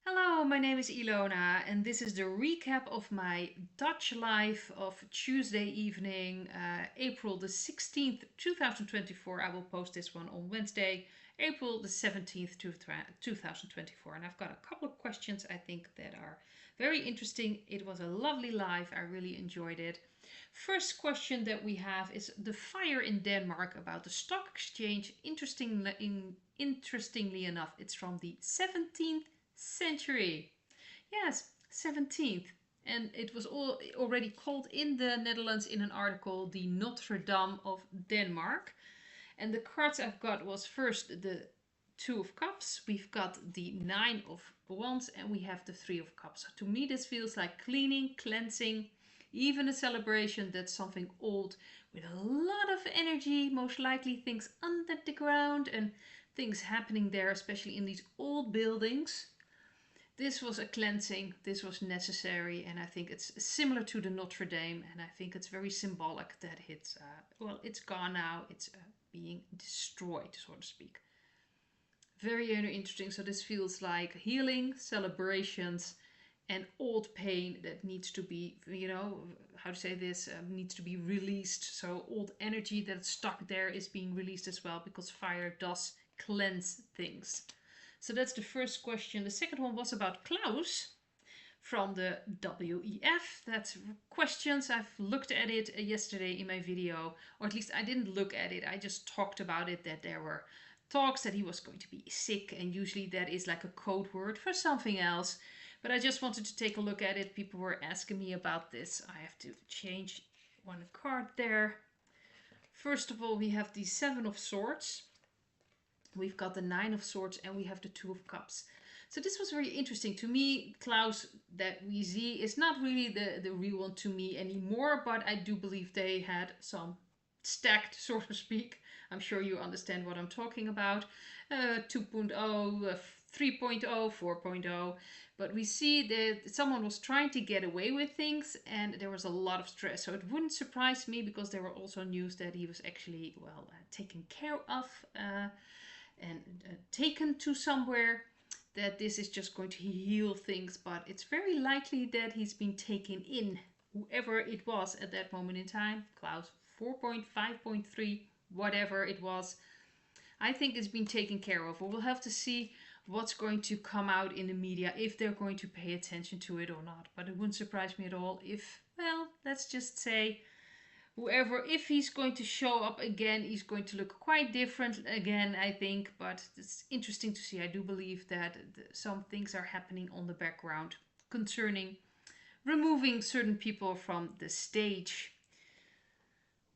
Hello, my name is Ilona, and this is the recap of my Dutch life of Tuesday evening, April the 16th, 2024. I will post this one on Wednesday, April the 17th, 2024. And I've got a couple of questions I think that are very interesting. It was a lovely live, I really enjoyed it. First question that we have is the fire in Denmark about the stock exchange. Interestingly enough, it's from the 17th century. Yes, 17th. And it was already called in the Netherlands in an article the Notre Dame of Denmark. And the cards I've got was first the Two of Cups, we've got the Nine of Wands, and we have the Three of Cups. So to me, this feels like cleaning, cleansing, even a celebration. That's something old with a lot of energy, most likely things under the ground and things happening there, especially in these old buildings. This was a cleansing, this was necessary, and I think it's similar to the Notre Dame, and I think it's very symbolic that it's gone now, it's being destroyed, so to speak. Very interesting. So this feels like healing, celebrations, and old pain that needs to be, how to say this, needs to be released. So old energy that's stuck there is being released as well, because fire does cleanse things. So that's the first question. The second one was about Klaus from the WEF. That's questions. I've looked at it yesterday in my video, or at least I didn't look at it. I just talked about it, that there were talks that he was going to be sick, and usually that is like a code word for something else. But I just wanted to take a look at it. People were asking me about this. I have to change one card there. First of all, we have the Seven of Swords. We've got the Nine of Swords, and we have the Two of Cups. So this was very interesting. To me, Klaus that we see is not really the real one to me anymore, but I do believe they had some stacked, so to speak. I'm sure you understand what I'm talking about. 2.0, 3.0, 4.0. But we see that someone was trying to get away with things, and there was a lot of stress. So it wouldn't surprise me, because there were also news that he was actually, taken care of. And taken to somewhere, that this is just going to heal things, but it's very likely that he's been taken in, whoever it was at that moment in time. Klaus 4.5.3, whatever it was, I think it's been taken care of. We'll have to see what's going to come out in the media, if they're going to pay attention to it or not. But it wouldn't surprise me at all if, let's just say, whoever, if he's going to show up again, he's going to look quite different again, I think. But it's interesting to see. I do believe that some things are happening on the background concerning removing certain people from the stage.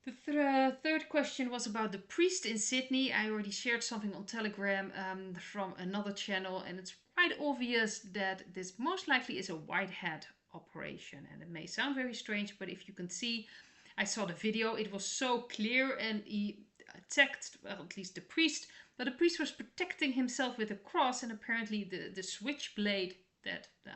The third question was about the priest in Sydney. I already shared something on Telegram from another channel, and it's quite obvious that this most likely is a white hat operation. And it may sound very strange, but if you can see, I saw the video, it was so clear, and he attacked, well, at least the priest, but the priest was protecting himself with a cross, and apparently the switchblade that the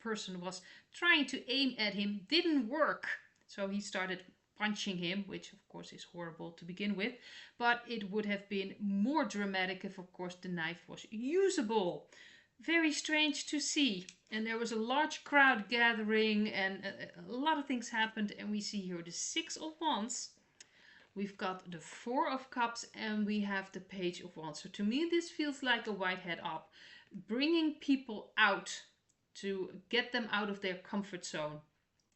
person was trying to aim at him didn't work. So he started punching him, which of course is horrible to begin with, but it would have been more dramatic if, of course, the knife was usable. Very strange to see. And there was a large crowd gathering, and a lot of things happened. And we see here the Six of Wands. We've got the Four of Cups, and we have the Page of Wands. So to me, this feels like a white hat up, bringing people out to get them out of their comfort zone.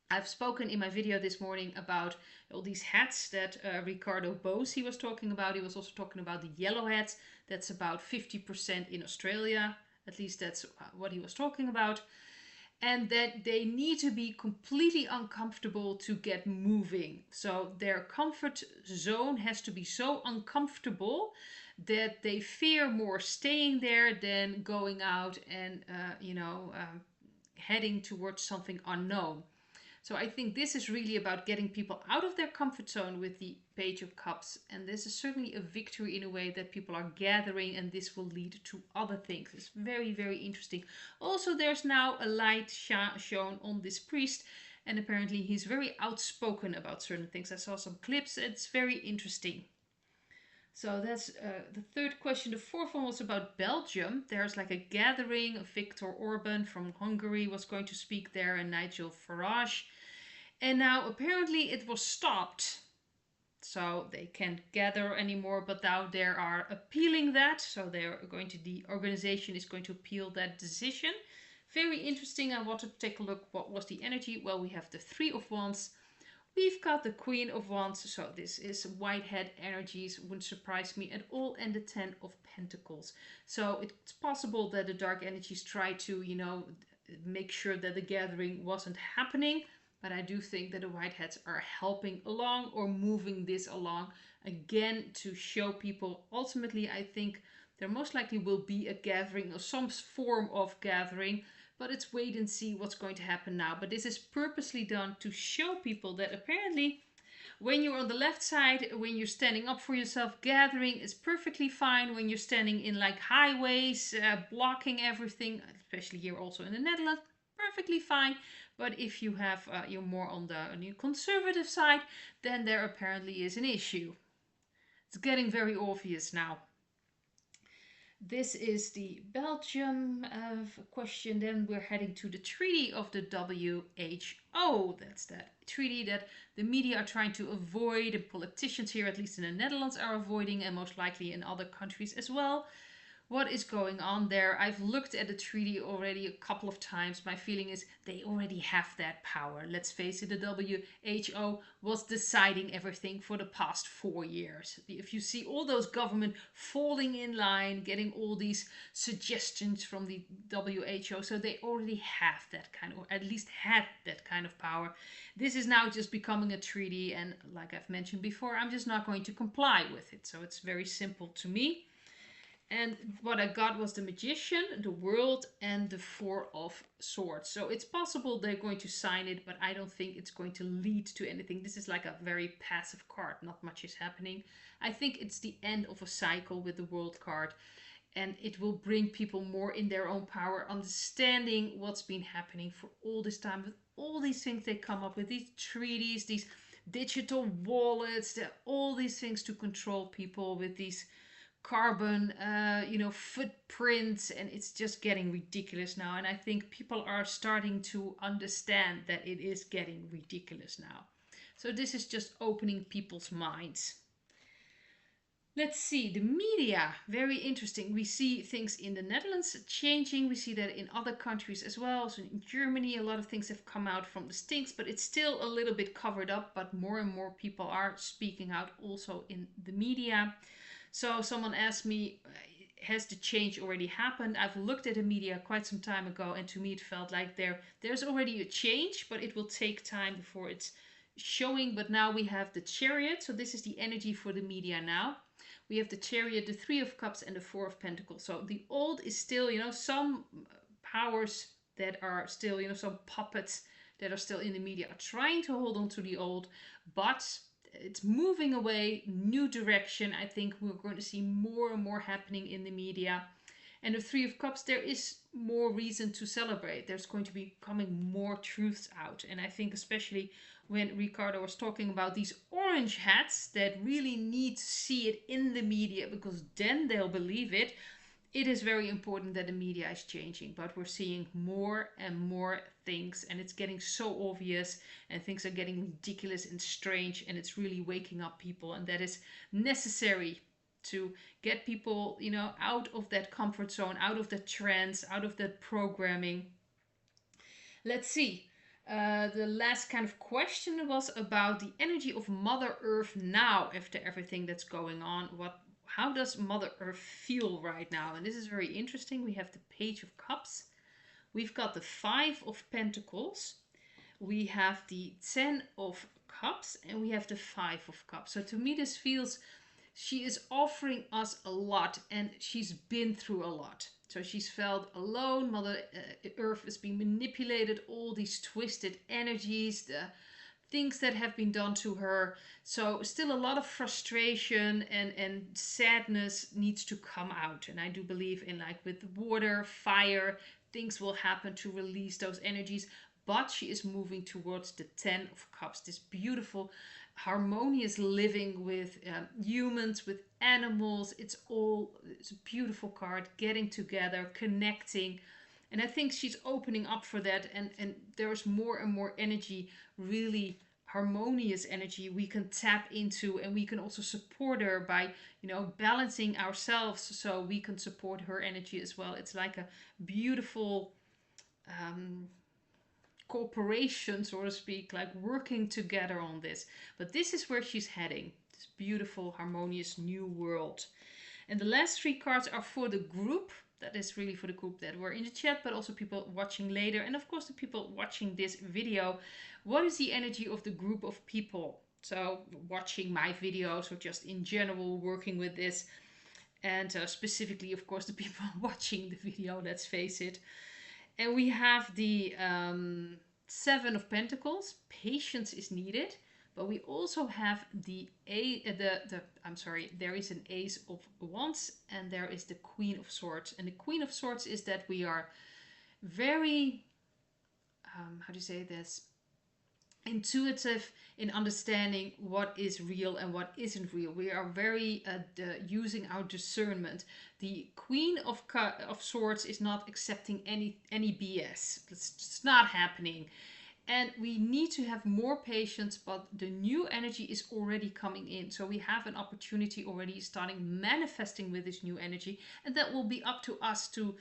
I've spoken in my video this morning about all these hats that Ricardo Bose he was talking about. He was also talking about the yellow hats. That's about 50% in Australia. At least that's what he was talking about. And that they need to be completely uncomfortable to get moving. So their comfort zone has to be so uncomfortable that they fear more staying there than going out and, heading towards something unknown. So I think this is really about getting people out of their comfort zone with the Page of Cups. And this is certainly a victory in a way that people are gathering, and this will lead to other things. It's very, very interesting. Also, there's now a light shown on this priest, and apparently he's very outspoken about certain things. I saw some clips. It's very interesting. So that's the third question. The fourth one was about Belgium. There's like a gathering. Viktor Orban from Hungary was going to speak there, and Nigel Farage. And now apparently it was stopped. So they can't gather anymore, but now they are appealing that. So the organization is going to appeal that decision. Very interesting. I wanted to take a look. What was the energy? Well, we have the Three of Wands. We've got the Queen of Wands, so this is Whitehead energies, wouldn't surprise me at all, and the Ten of Pentacles. So it's possible that the dark energies try to, make sure that the gathering wasn't happening, but I do think that the Whiteheads are helping along or moving this along again to show people. Ultimately, I think there most likely will be a gathering or some form of gathering, but it's wait and see what's going to happen now. But this is purposely done to show people that apparently when you're on the left side, when you're standing up for yourself, gathering is perfectly fine. When you're standing in like highways, blocking everything, especially here also in the Netherlands, perfectly fine. But if you have you're more on the conservative side, then there apparently is an issue. It's getting very obvious now. This is the Belgium question. Then we're heading to the Treaty of the WHO. That's that treaty that the media are trying to avoid, and politicians here, at least in the Netherlands, are avoiding, and most likely in other countries as well. What is going on there? I've looked at the treaty already a couple of times. My feeling is they already have that power. Let's face it, the WHO was deciding everything for the past 4 years. If you see all those government falling in line, getting all these suggestions from the WHO, so they already have that kind of, or at least had that kind of power. This is now just becoming a treaty, and like I've mentioned before, I'm just not going to comply with it. So it's very simple to me. And what I got was the Magician, the World, and the Four of Swords. So it's possible they're going to sign it, but I don't think it's going to lead to anything. This is like a very passive card. Not much is happening. I think it's the end of a cycle with the World card. And it will bring people more in their own power, understanding what's been happening for all this time. With all these things they come up with, these treaties, these digital wallets, all these things to control people with these carbon footprints, and it's just getting ridiculous now. And I think people are starting to understand that it is getting ridiculous now. So this is just opening people's minds. Let's see, the media, very interesting. We see things in the Netherlands changing. We see that in other countries as well. So in Germany, a lot of things have come out from the stinks, but it's still a little bit covered up. But more and more people are speaking out also in the media. So someone asked me, has the change already happened? I've looked at the media quite some time ago, and to me it felt like there's already a change, but it will take time before it's showing. But now we have the Chariot. So this is the energy for the media now. We have the Chariot, the Three of Cups, and the Four of Pentacles. So the old is still, some powers that are still, some puppets that are still in the media are trying to hold on to the old, but it's moving away, new direction. I think we're going to see more and more happening in the media. And the Three of Cups, there is more reason to celebrate. There's going to be coming more truths out. And I think especially when Ricardo was talking about these orange hats that really need to see it in the media, because then they'll believe it. It is very important that the media is changing, but we're seeing more and more things, and it's getting so obvious, and things are getting ridiculous and strange, and it's really waking up people, and that is necessary to get people, out of that comfort zone, out of that trance, out of that programming. Let's see. The last kind of question was about the energy of Mother Earth now after everything that's going on. How does Mother Earth feel right now? And this is very interesting. We have the Page of Cups. We've got the Five of Pentacles. We have the Ten of Cups. And we have the Five of Cups. So to me this feels, she is offering us a lot. And she's been through a lot. So she's felt alone. Mother Earth is being manipulated. All these twisted energies. The things that have been done to her. So still a lot of frustration and sadness needs to come out. And I do believe in, like with water, fire, things will happen to release those energies. But she is moving towards the Ten of Cups. This beautiful, harmonious living with humans, with animals. It's a beautiful card, getting together, connecting. And I think she's opening up for that, and there's more and more energy, really harmonious energy we can tap into, and we can also support her by, balancing ourselves so we can support her energy as well. It's like a beautiful um, cooperation, so to speak, like working together on this. But this is where she's heading, this beautiful, harmonious new world. And the last three cards are for the group. That is really for the group that were in the chat, but also people watching later. And of course, the people watching this video. What is the energy of the group of people? So watching my videos, or just in general working with this. And specifically, of course, the people watching the video, let's face it. And we have the Seven of Pentacles. Patience is needed. But we also have there is an Ace of Wands, and there is the Queen of Swords. And the Queen of Swords is that we are very, how do you say this? Intuitive in understanding what is real and what isn't real. We are very using our discernment. The Queen of Swords is not accepting any BS. It's just not happening. And we need to have more patience, but the new energy is already coming in. So we have an opportunity already starting manifesting with this new energy. And that will be up to us to,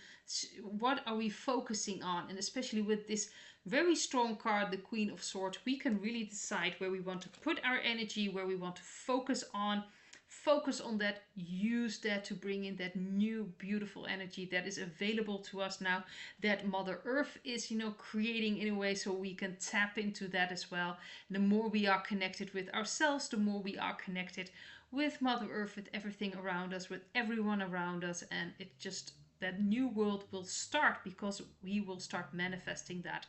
what are we focusing on? And especially with this very strong card, the Queen of Swords, we can really decide where we want to put our energy, where we want to focus on that, use that to bring in that new beautiful energy that is available to us now, that Mother Earth is creating in a way, so we can tap into that as well. And the more we are connected with ourselves, the more we are connected with Mother Earth, with everything around us, with everyone around us, and it just, that new world will start because we will start manifesting that.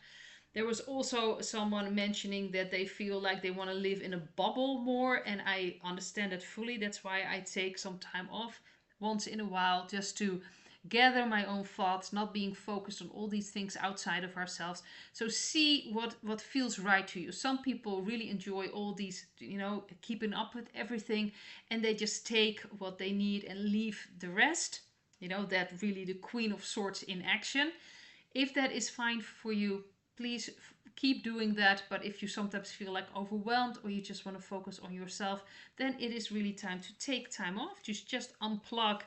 There was also someone mentioning that they feel like they want to live in a bubble more, and I understand that fully. That's why I take some time off once in a while, just to gather my own thoughts, not being focused on all these things outside of ourselves. So see what feels right to you. Some people really enjoy all these, keeping up with everything, and they just take what they need and leave the rest. That really the Queen of Swords in action. If that is fine for you, please keep doing that. But if you sometimes feel like overwhelmed, or you just want to focus on yourself, then it is really time to take time off. Just unplug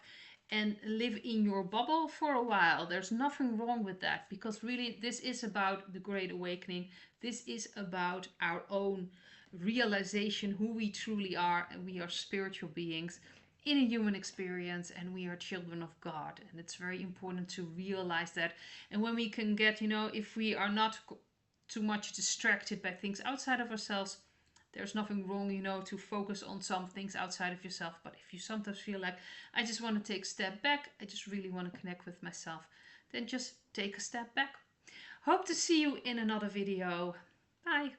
and live in your bubble for a while. There's nothing wrong with that, because really this is about the Great Awakening. This is about our own realization, who we truly are, and we are spiritual beings in a human experience, and we are children of God. And it's very important to realize that. And when we can get, if we are not too much distracted by things outside of ourselves, there's nothing wrong, to focus on some things outside of yourself. But if you sometimes feel like, I just want to take a step back, I just really want to connect with myself, then just take a step back. Hope to see you in another video. Bye.